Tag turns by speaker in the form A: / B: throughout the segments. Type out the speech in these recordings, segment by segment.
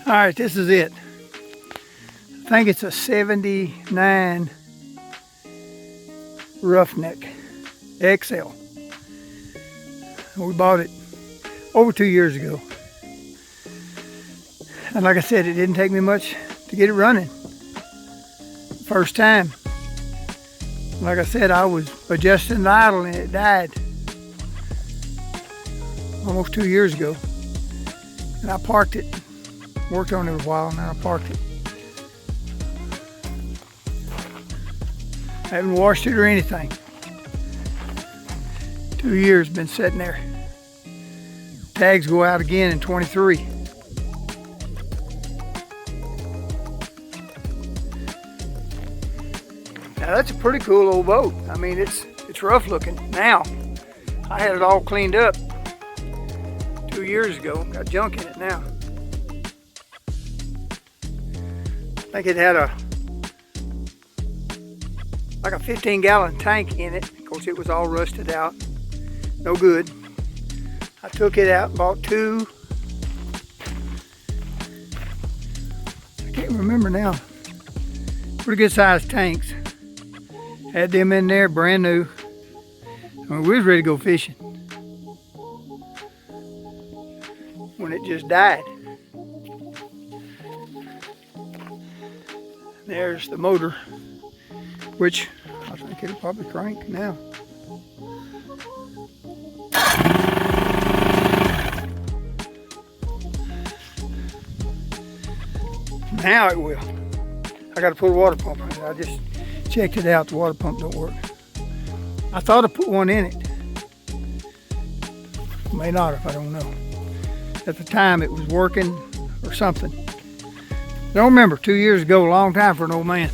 A: All right, this is it. I think it's a 79 Roughneck XL. We bought it over 2 years ago. And like I said, it didn't take me much to get it running. First time. Like I said, I was adjusting the idle and it died almost 2 years ago. And I parked it, worked on it a while, and then I parked it. I haven't washed it or anything. 2 years been sitting there. Tags go out again in 23. Now that's a pretty cool old boat. I mean, it's rough looking now. I had it all cleaned up 2 years ago. Got junk in it now. I think it had like a 15-gallon tank in it. Of course, it was all rusted out. No good. I took it out and bought two. I can't remember now. Pretty good sized tanks. Had them in there, brand new. I mean, we was ready to go fishing when it just died. There's the motor, which I think it'll probably crank now. Now it will. I got to put a water pump in it. I just checked it out. The water pump don't work. I thought I put one in it. May not if I don't know. At the time it was working or something. I don't remember. 2 years ago, a long time for an old man.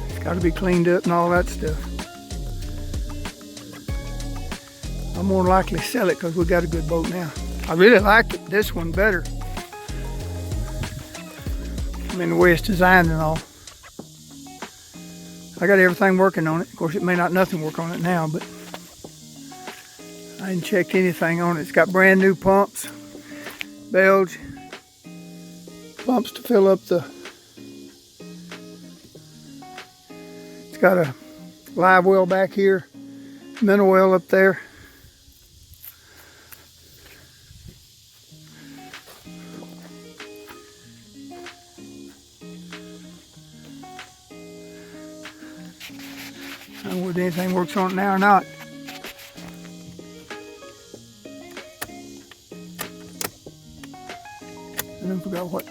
A: It's got to be cleaned up and all that stuff. I'll more than likely sell it because we got a good boat now. I really liked it, this one better. I mean, the way it's designed and all. I got everything working on it. Of course, it may not nothing work on it now, but I hadn't checked anything on it. It's got brand new pumps, belge, pumps to fill up the. It's got a live well back here, minnow well up there. I don't know whether anything works on it now or not. I don't forgot what.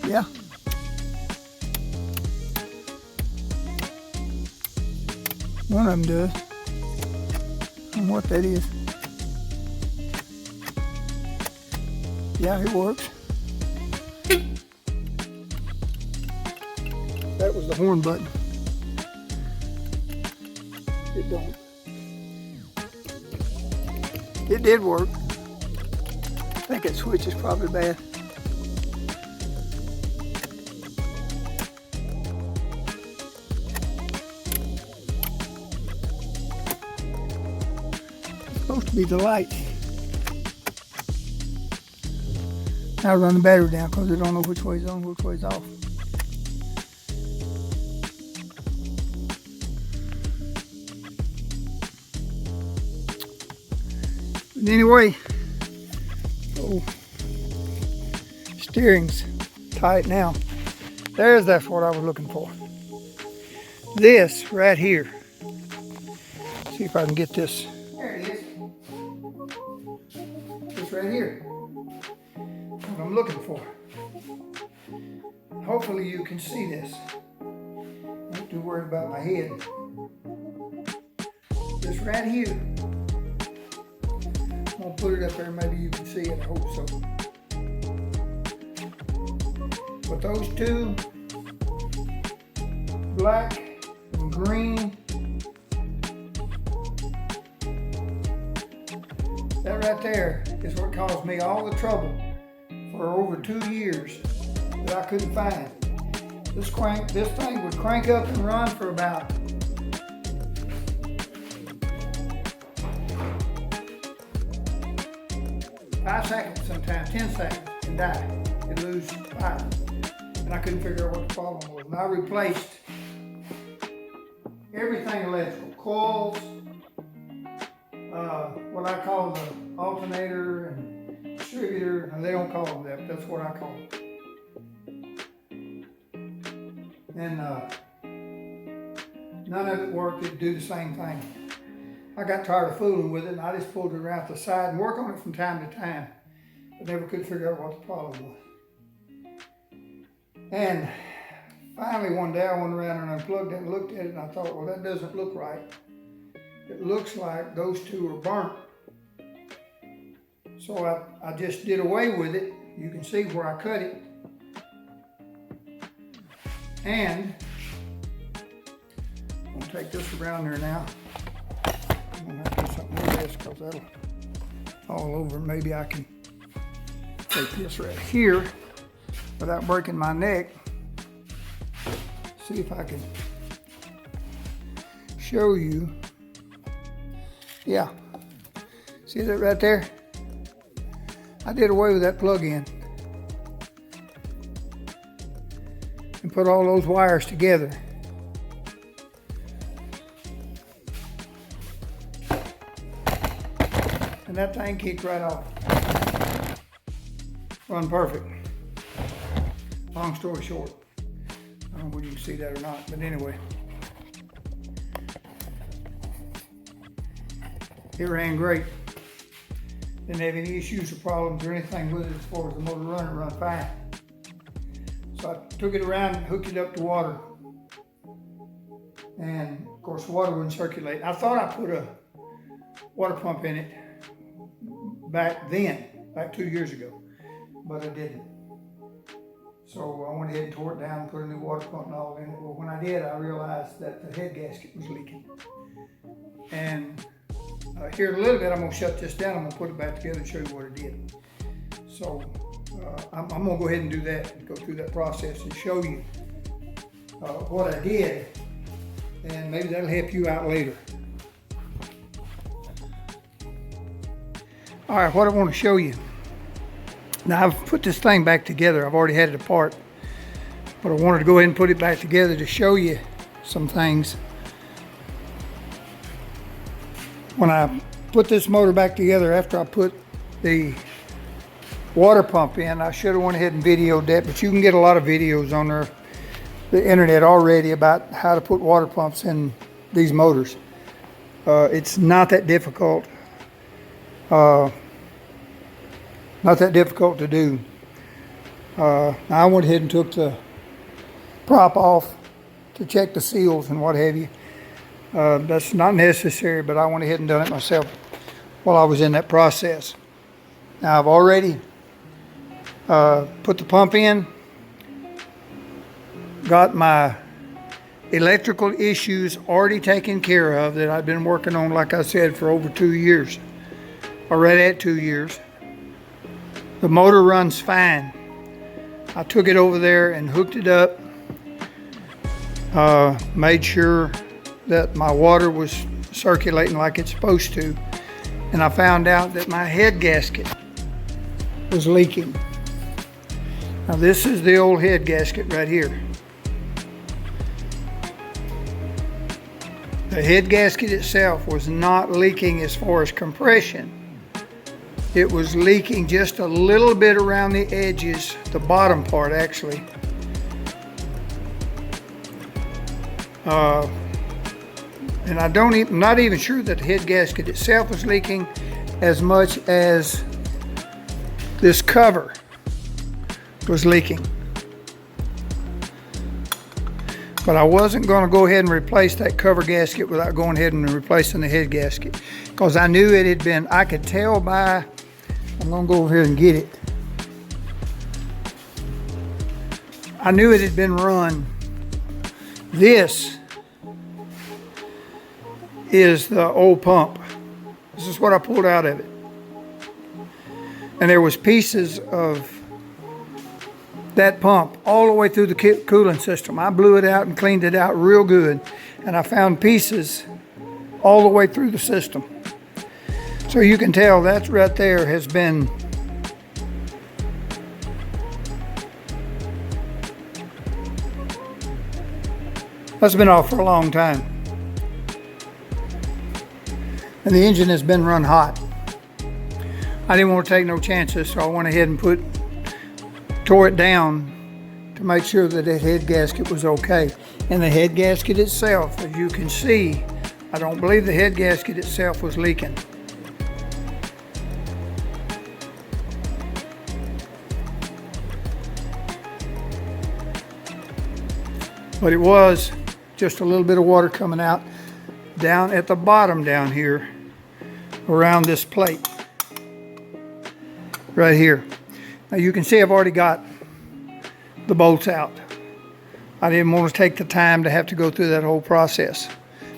A: Yeah. One of them does. I don't know what that is. Yeah, it works. That was the horn button. It don't. It did work. I think that switch is probably bad. It's supposed to be the light. Now run the battery down because I don't know which way's on, which way's off. But anyway, oh, steering's tight now. That's what I was looking for. This right here. See if I can get this. There it is. This right here. What I'm looking for. Hopefully you can see this. Don't too worried about my head. This right here. I'm gonna put it up there, maybe you can see it, I hope so. But those two, black and green, that right there is what caused me all the trouble for over 2 years that I couldn't find. This thing would crank up and run for about 5 seconds sometimes, 10 seconds, and die. It lose fire. And I couldn't figure out what the problem was. And I replaced everything electrical, coils, what I call the alternator and distributor, and they don't call them that, but that's what I call them. And none of it worked. It'd do the same thing. I got tired of fooling with it, and I just pulled it around to the side and work on it from time to time, but never could figure out what the problem was. And finally one day I went around and unplugged it and looked at it, and I thought, well, that doesn't look right. It looks like those two are burnt. So I just did away with it. You can see where I cut it. And I'm gonna take this around there now. I'm gonna have to do something with this because that'll all over. Maybe I can take this right here without breaking my neck. See if I can show you. Yeah, see that right there? I did away with that plug-in and put all those wires together. And that thing kicked right off. Run perfect. Long story short, I don't know whether you can see that or not, but anyway. It ran great. Didn't have any issues or problems or anything with it as far as the motor running, it run fine. So I took it around and hooked it up to water. And of course water wouldn't circulate. I thought I put a water pump in it back then, back 2 years ago, but I didn't. So I went ahead and tore it down and put a new water pump and all in it. Well, when I did, I realized that the head gasket was leaking. And here in a little bit, I'm gonna shut this down. I'm gonna put it back together and show you what it did. So I'm gonna go ahead and do that, and go through that process and show you what I did. And maybe that'll help you out later. All right, what I want to show you. Now I've put this thing back together. I've already had it apart, but I wanted to go ahead and put it back together to show you some things. When I put this motor back together after I put the water pump in, I should have went ahead and videoed that, but you can get a lot of videos on the internet already about how to put water pumps in these motors. It's not that difficult. Not that difficult to do. I went ahead and took the prop off to check the seals and what have you. That's not necessary, but I went ahead and done it myself while I was in that process. Now I've already put the pump in, got my electrical issues already taken care of that I've been working on, like I said, for over 2 years. Already at 2 years. The motor runs fine. I took it over there and hooked it up, made sure that my water was circulating like it's supposed to, and I found out that my head gasket was leaking. Now this is the old head gasket right here. The head gasket itself was not leaking as far as compression. It was leaking just a little bit around the edges, the bottom part actually. And I'm not even sure that the head gasket itself was leaking as much as this cover was leaking. But I wasn't going to go ahead and replace that cover gasket without going ahead and replacing the head gasket, because I knew it had been, I could tell by, I'm going to go over here and get it. I knew it had been run. This is the old pump. This is what I pulled out of it. And there was pieces of that pump all the way through the cooling system. I blew it out and cleaned it out real good. And I found pieces all the way through the system. So you can tell that right there has been That's been off for a long time. And the engine has been run hot. I didn't want to take no chances, so I went ahead and tore it down to make sure that that head gasket was okay. And the head gasket itself, as you can see, I don't believe the head gasket itself was leaking. But it was just a little bit of water coming out down at the bottom down here around this plate right here. Now you can see I've already got the bolts out. I didn't want to take the time to have to go through that whole process.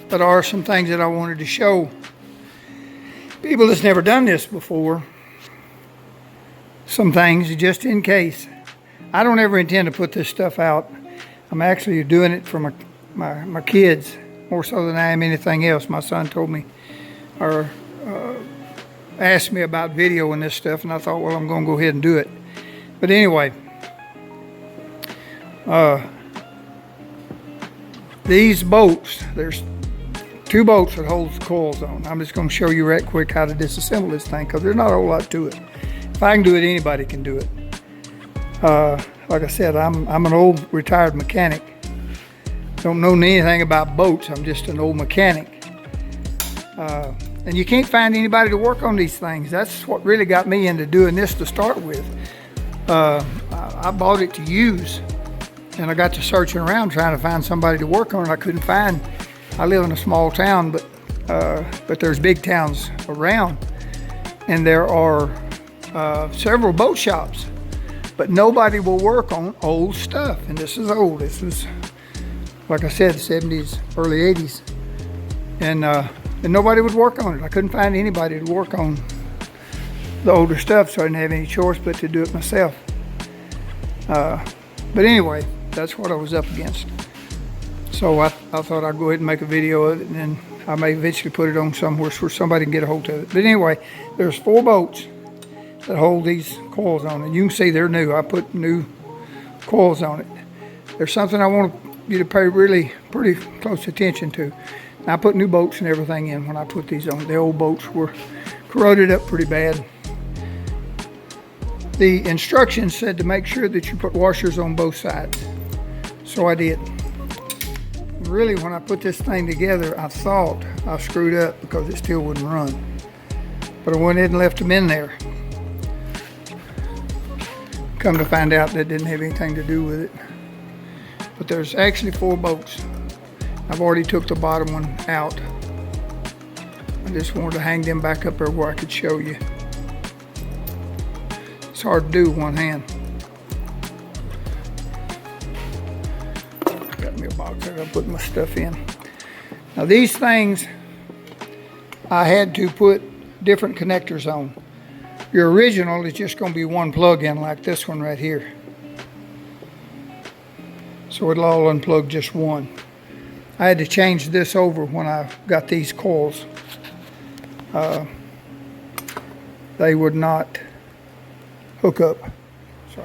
A: But there are some things that I wanted to show people that's never done this before. Some things just in case. I don't ever intend to put this stuff out. I'm actually doing it for my kids more so than I am anything else. My son told me or asked me about videoing this stuff, and I thought, well, I'm going to go ahead and do it. But anyway, these bolts, there's 2 bolts that holds the coils on. I'm just going to show you right quick how to disassemble this thing because there's not a whole lot to it. If I can do it, anybody can do it. Like I said, I'm an old retired mechanic. Don't know anything about boats. I'm just an old mechanic. And you can't find anybody to work on these things. That's what really got me into doing this to start with. I bought it to use, and I got to searching around trying to find somebody to work on it. I couldn't find. I live in a small town, but there's big towns around, and there are several boat shops, but nobody will work on old stuff. And this is old. This is, like I said, 70s, early 80s, and nobody would work on it. I couldn't find anybody to work on the older stuff, so I didn't have any choice but to do it myself. But anyway, that's what I was up against. So I thought I'd go ahead and make a video of it, and then I may eventually put it on somewhere so somebody can get a hold of it. But anyway, there's 4 bolts that hold these coils on, and you can see they're new. I put new coils on it. There's something I want you to pay really pretty close attention to. And I put new bolts and everything in when I put these on. The old bolts were corroded up pretty bad. The instructions said to make sure that you put washers on both sides. So I did. Really, when I put this thing together, I thought I screwed up because it still wouldn't run. But I went ahead and left them in there. Come to find out that didn't have anything to do with it. But there's actually 4 bolts. I've already took the bottom one out. I just wanted to hang them back up there where I could show you. It's hard to do with one hand. Got me a box I gotta put my stuff in. Now these things, I had to put different connectors on. Your original is just going to be one plug-in like this one right here. So it'll all unplug just one. I had to change this over when I got these coils. They would not hook up. So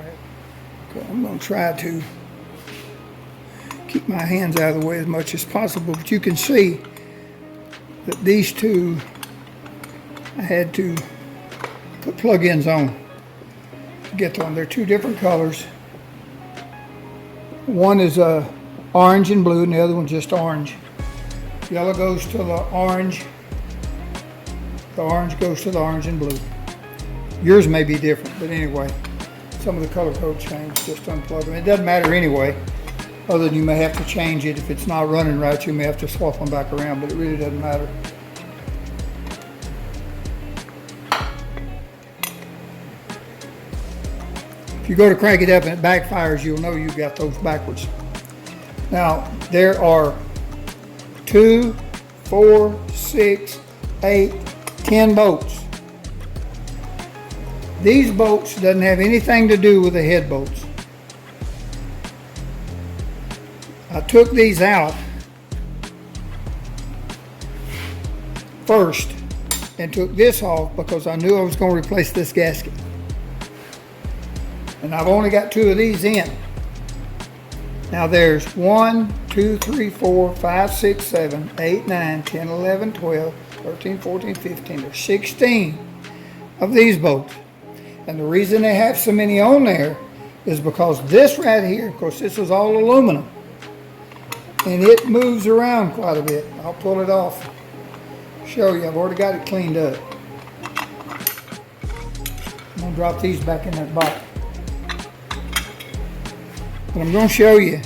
A: I'm going to try to keep my hands out of the way as much as possible. But you can see that these 2, I had to put plug-ins on to get them. They're 2 different colors. One is orange and blue, and the other one's just orange. Yellow goes to the orange. The orange goes to the orange and blue. Yours may be different, but anyway, some of the color code change. Just unplug them. It doesn't matter anyway, other than you may have to change it. If it's not running right, you may have to swap them back around, but it really doesn't matter. If you go to crank it up and it backfires, you'll know you got those backwards. Now, there are 2, 4, 6, 8, 10 bolts. These bolts doesn't have anything to do with the head bolts. I took these out first and took this off because I knew I was going to replace this gasket. And I've only got 2 of these in. Now there's 1, 2, 3, 4, 5, 6, 7, 8, 9, 10, 11, 12, 13, 14, 15. There's 16 of these bolts. And the reason they have so many on there is because this right here, of course this is all aluminum, and it moves around quite a bit. I'll pull it off, show you. I've already got it cleaned up. I'm going to drop these back in that box. But I'm going to show you,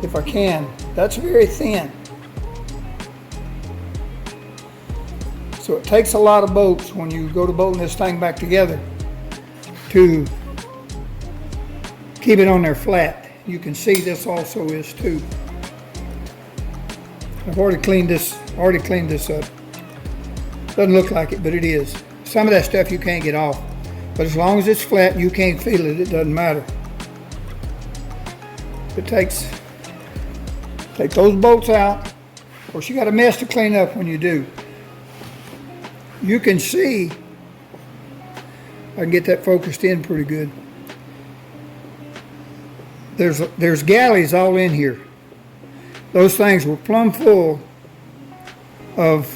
A: if I can. That's very thin. So it takes a lot of bolts when you go to bolting this thing back together to keep it on there flat. You can see this also is too. I've already cleaned this up. Doesn't look like it, but it is. Some of that stuff you can't get off. But as long as it's flat and you can't feel it, it doesn't matter. Take those bolts out. Of course, you got a mess to clean up when you do. You can see, I can get that focused in pretty good. There's galleys all in here. Those things were plumb full of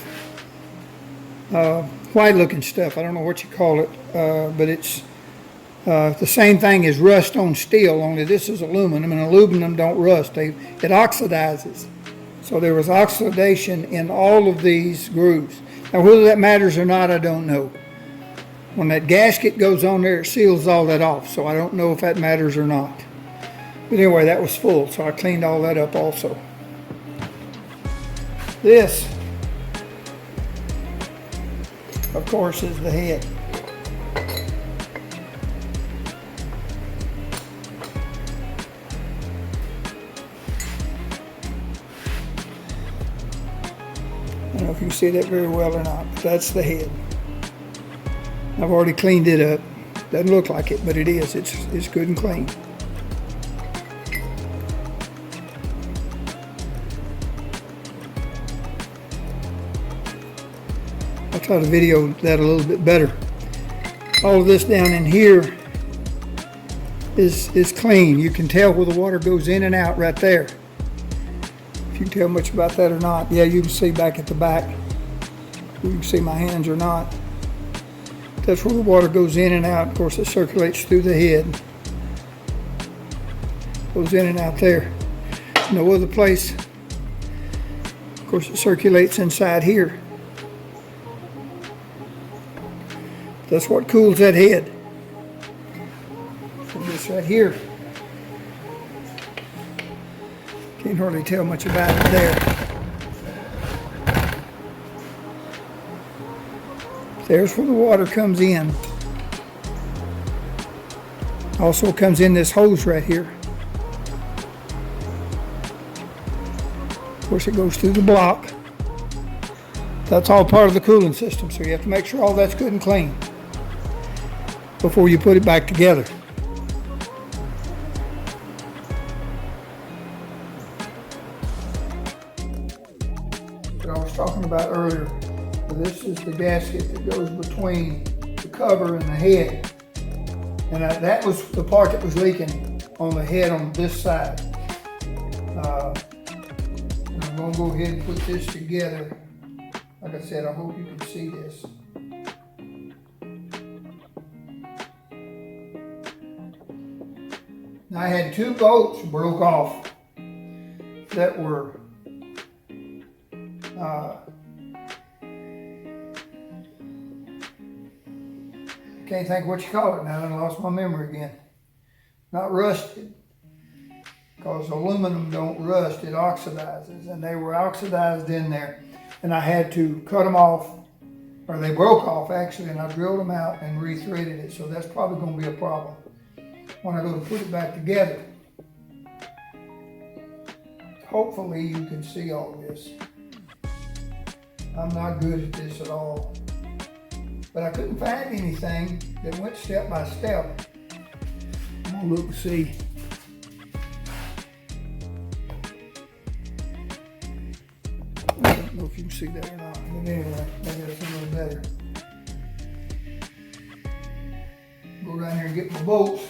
A: white looking stuff. I don't know what you call it, but it's the same thing as rust on steel, only this is aluminum, and aluminum don't rust. It oxidizes. So there was oxidation in all of these grooves. Now whether that matters or not, I don't know. When that gasket goes on there, it seals all that off, so I don't know if that matters or not. But anyway, that was full, so I cleaned all that up also. This, of course, is the head. I don't know if you can see that very well or not, but that's the head. I've already cleaned it up. Doesn't look like it, but it is. It's good and clean. I'll try to video that a little bit better. All of this down in here is clean. You can tell where the water goes in and out right there. If you can tell much about that or not. Yeah, you can see back at the back. You can see my hands or not. That's where the water goes in and out. Of course, it circulates through the head. Goes in and out there. No other place. Of course, it circulates inside here. That's what cools that head. From this right here. Can't hardly tell much about it there. There's where the water comes in. Also comes in this hose right here. Of course, it goes through the block. That's all part of the cooling system, so you have to make sure all that's good and clean before you put it back together. What I was talking about earlier, this is the gasket that goes between the cover and the head. And that was the part that was leaking on the head on this side. And I'm going to go ahead and put this together. Like I said, I hope you can see this. Now I had two bolts broke off that were can't think what you call it now. I lost my memory again. Not rusted, because aluminum don't rust, it oxidizes, and they were oxidized in there. And I had to cut them off, or they broke off actually, and I drilled them out and rethreaded it, so that's probably going to be a problem when I go to put it back together. Hopefully you can see all this. I'm not good at this at all. But I couldn't find anything that went step by step. I'm gonna look and see. I don't know if you can see that or not, but anyway, maybe that's a little better. Go down here and get my bolts.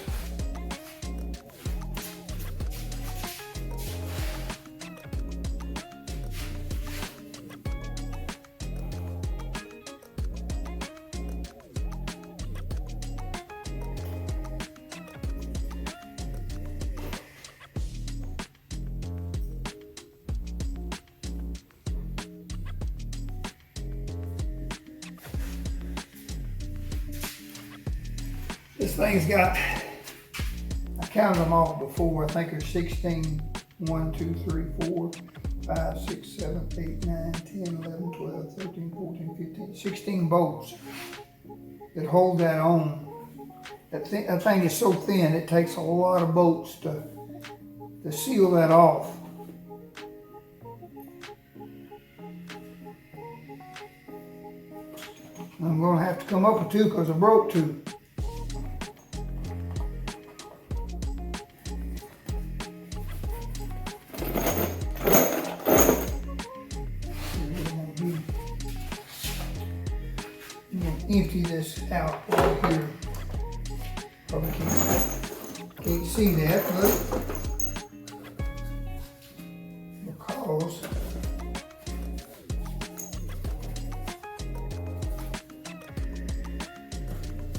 A: This thing's got, I counted them all before, I think there's 16, 1, 2, 3, 4, 5, 6, 7, 8, 9, 10, 11, 12, 13, 14, 15, 16 bolts that hold that on. That thing is so thin, it takes a lot of bolts to seal that off. I'm going to have to come up with 2 because I broke 2. I'm going to empty this out right here. Probably can't see that, but because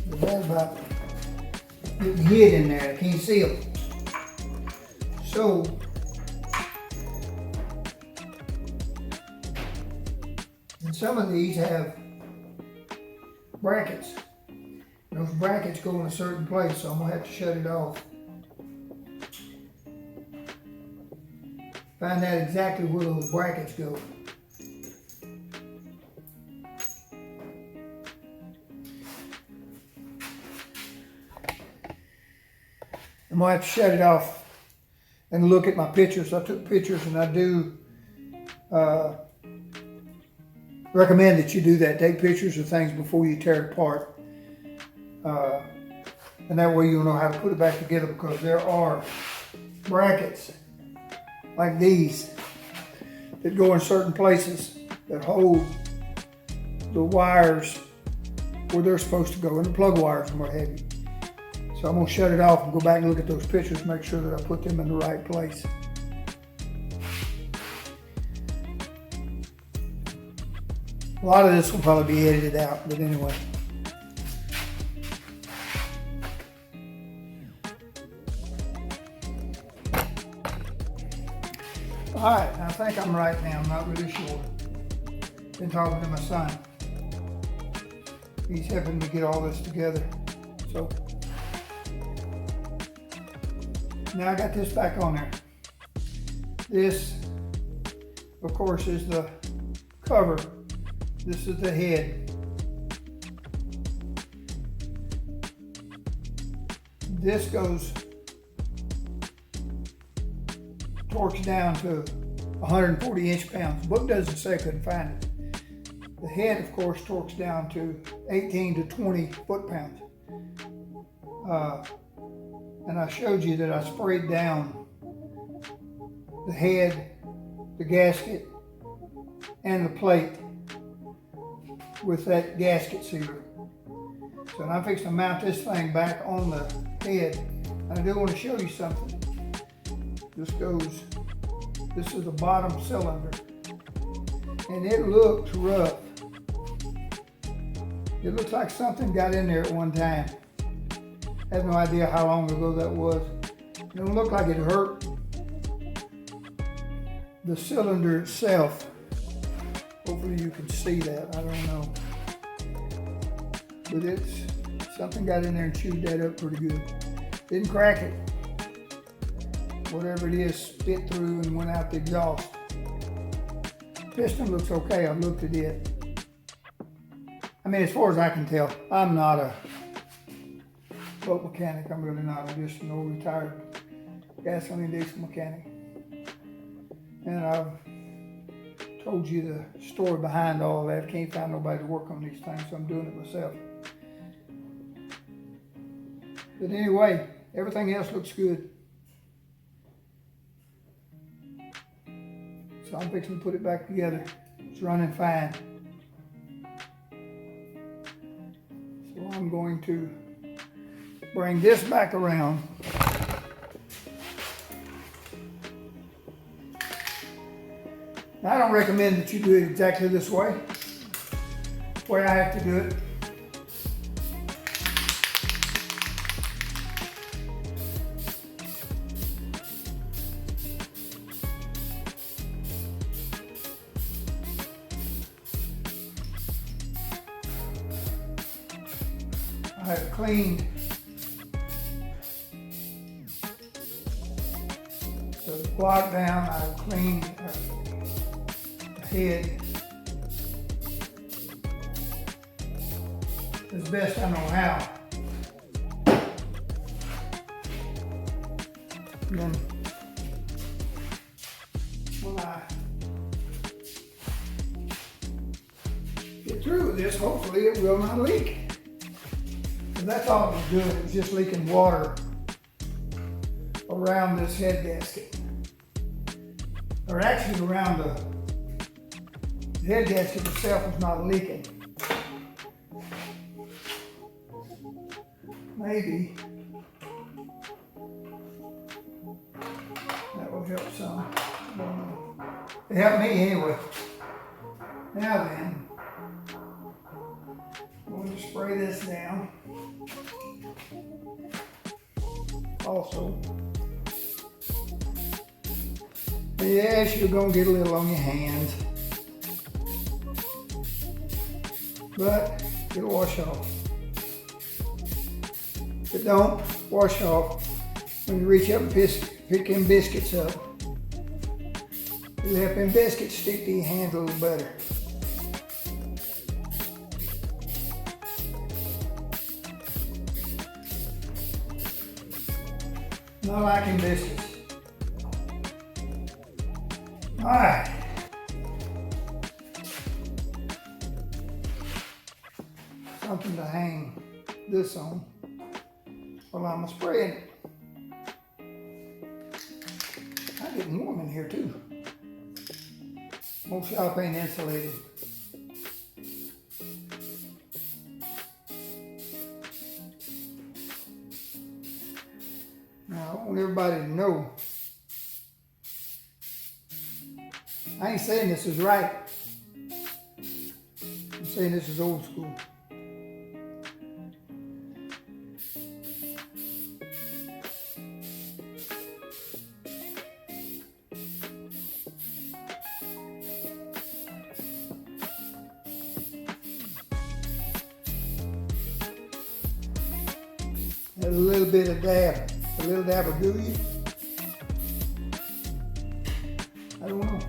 A: that's about getting hid in there. I can't see them. So and some of these have brackets. Those brackets go in a certain place, so I'm gonna have to shut it off. Find out exactly where those brackets go. I'm gonna have to shut it off and look at my pictures. I took pictures, and I do recommend that you do that. Take pictures of things before you tear it apart. And that way you'll know how to put it back together, because there are brackets like these that go in certain places that hold the wires where they're supposed to go, and the plug wires and what have you. So I'm going to shut it off and go back and look at those pictures, make sure that I put them in the right place. A lot of this will probably be edited out, but anyway. All right, I think I'm right now. I'm not really sure. Been talking to my son. He's helping me get all this together. So now I got this back on there. This, of course, is the cover. This is the head. This goes, torques down to 140 inch-pounds. The book doesn't say, I couldn't find it. The head, of course, torques down to 18 to 20 foot-pounds. And I showed you that I sprayed down the head, the gasket, and the plate with that gasket sealer. So now I'm fixing to mount this thing back on the head. And I do want to show you something. This is the bottom cylinder, and it looks rough. It looks like something got in there at one time. I have no idea how long ago that was. It don't look like it hurt the cylinder itself. Hopefully you can see that, I don't know. But something got in there and chewed that up pretty good. Didn't crack it. Whatever it is spit through and went out the exhaust. Piston looks okay, I've looked at it. I mean, as far as I can tell, I'm not a boat mechanic. I'm really not. I'm just an old retired gasoline diesel mechanic. And I've told you the story behind all that. I can't find nobody to work on these things, so I'm doing it myself. But anyway, everything else looks good. So I'm fixing to put it back together. It's running fine. So I'm going to bring this back around. Now, I don't recommend that you do it exactly this way. The way I have to do it. I have cleaned block down. I cleaned the head as best I know how. And then when I get through with this, hopefully it will not leak. And that's all it was doing, it was just leaking water around this head gasket. Or actually around the head gasket itself was not leaking. Maybe that will help some. I don't know. It helped me anyway. Now then, I'm going to spray this down. Also, yes, you're going to get a little on your hands, but it'll wash off. If it don't wash off, when you reach up and pick them biscuits up, it'll help them biscuits stick to your hands a little better. Not liking biscuits. All right. Something to hang this on while I'm spraying it. I'm getting warm in here too. Most shop ain't insulated. Now, I want everybody to know, I ain't saying this is right. I'm saying this is old school. A little bit of dab. A little dab will do you. I don't know.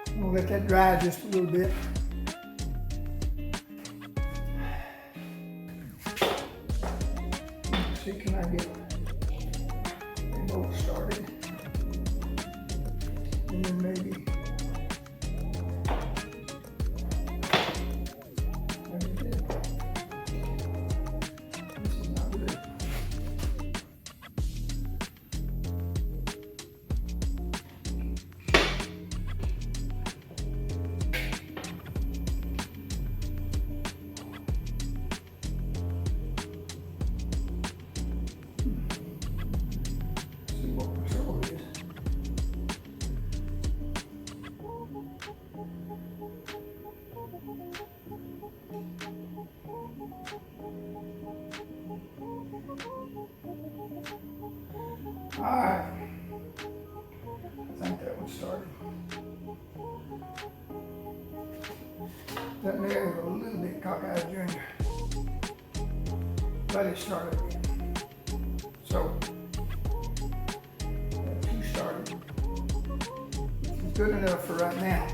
A: I'm gonna let that dry just a little bit. Let's see, can I get them both started? And then maybe. Alright, I think that one started. That there is a little bit cockeyed junior, but it started again. So, that two started. It's good enough for right now.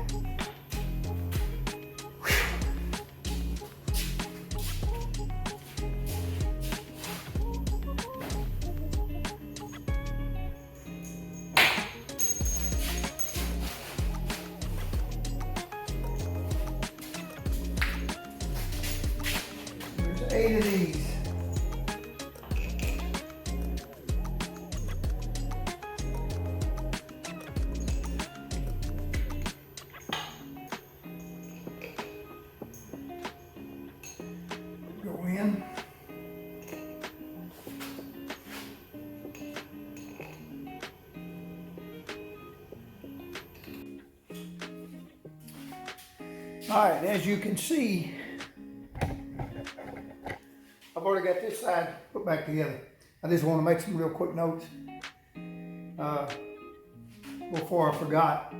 A: There's 8 of these. Go in. All right, as you can see, I've already got this side put back together. I just want to make some real quick notes before I forgot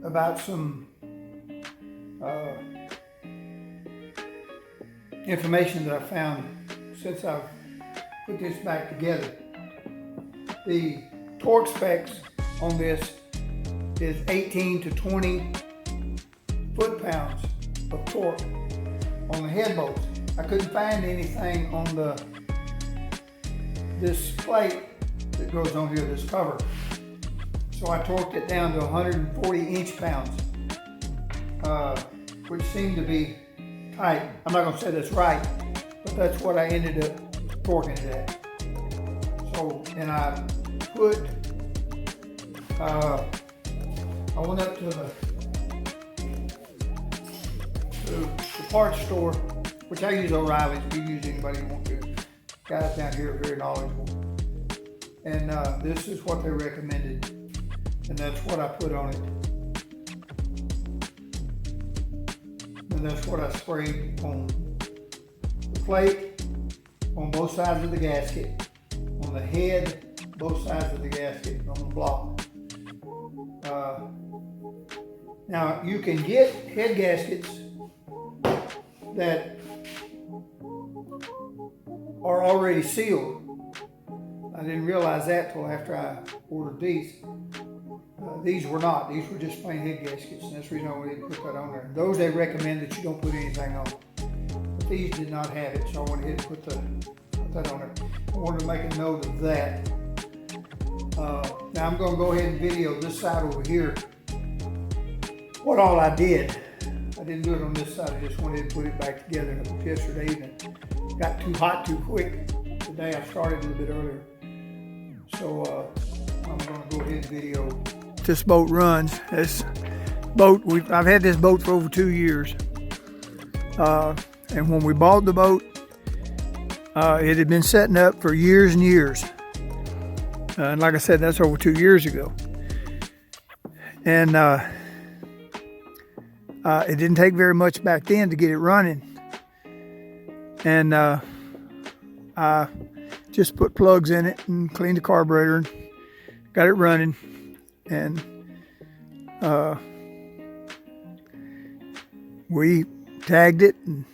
A: about some information that I found since I've put this back together. The torque specs on this is 18 to 20 foot-pounds of torque on the head bolts. I couldn't find anything on this plate that goes on here, this cover. So I torqued it down to 140 inch-pounds, which seemed to be tight. I'm not gonna say that's right, but that's what I ended up torquing it at. So, and I put, I went up to the parts store, which I use O'Reilly's. You can use anybody you want to. Guys down here are very knowledgeable. And this is what they recommended. And that's what I put on it. And that's what I sprayed on the plate, on both sides of the gasket, on the head, both sides of the gasket, on the block. Now you can get head gaskets that are already sealed. I didn't realize that till after I ordered these. These were not. These were just plain head gaskets, and that's the reason I didn't put that on there. Those they recommend that you don't put anything on. But these did not have it, so I went ahead and put that on there. I wanted to make a note of that. Now I'm going to go ahead and video this side over here. What all I did. I didn't do it on this side. I just wanted to put it back together. It was yesterday evening. Got too hot too quick. Today I started a little bit earlier. So I'm going to go ahead and video. This boat runs. This boat, I've had this boat for over 2 years. And when we bought the boat, it had been setting up for years and years. And like I said, that's over 2 years ago. And it didn't take very much back then to get it running. And I just put plugs in it and cleaned the carburetor and got it running. And we tagged it and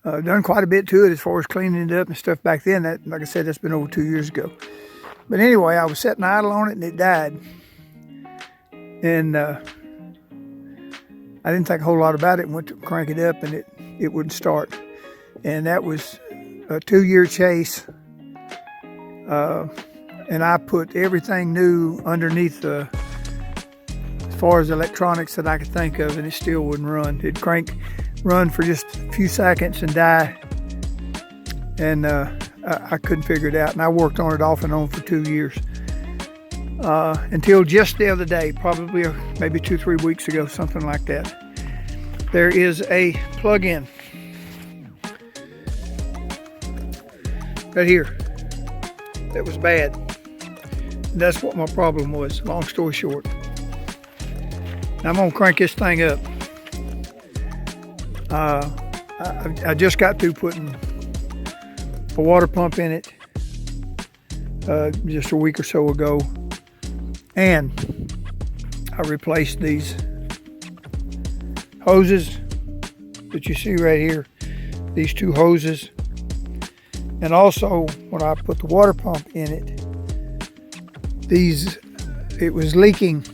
A: done quite a bit to it as far as cleaning it up and stuff back then. That, like I said, that's been over 2 years ago. But anyway, I was setting idle on it and it died. And I didn't think a whole lot about it and went to crank it up and it wouldn't start. And that was a 2-year chase. And I put everything new underneath as far as electronics that I could think of, and it still wouldn't run. It'd run for just a few seconds and die. And I couldn't figure it out. And I worked on it off and on for 2 years. Until just the other day, probably maybe 2-3 weeks ago, something like that. There is a plug-in right here that was bad. And that's what my problem was, long story short. Now I'm gonna crank this thing up. I just got through putting a water pump in it just a week or so ago. And I replaced these hoses that you see right here, these 2 hoses. And also when I put the water pump in it, it was leaking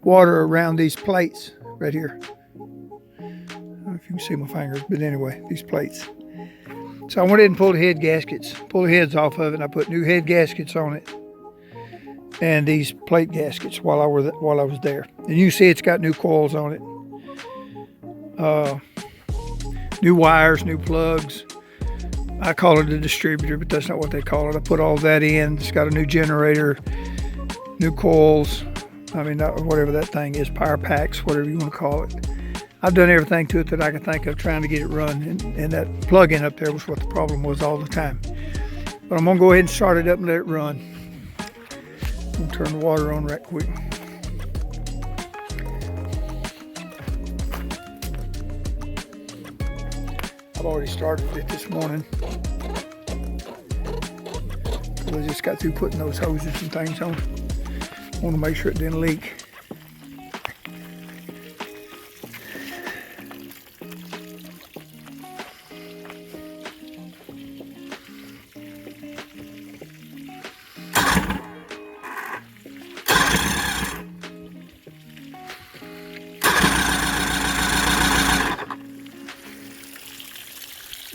A: water around these plates right here. I don't know if you can see my fingers, but anyway, these plates. So I went in and pulled the head gaskets, pulled the heads off of it, and I put new head gaskets on it. And these plate gaskets while I was there. And you can see it's got new coils on it. New wires, new plugs. I call it a distributor, but that's not what they call it. I put all that in. It's got a new generator, new coils. I mean, whatever that thing is, power packs, whatever you want to call it. I've done everything to it that I can think of trying to get it run. And that plug-in up there was what the problem was all the time. But I'm going to go ahead and start it up and let it run. I'm going to turn the water on right quick. I've already started it this morning. I just got through putting those hoses and things on. I want to make sure it didn't leak.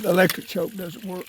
A: the electric choke doesn't work.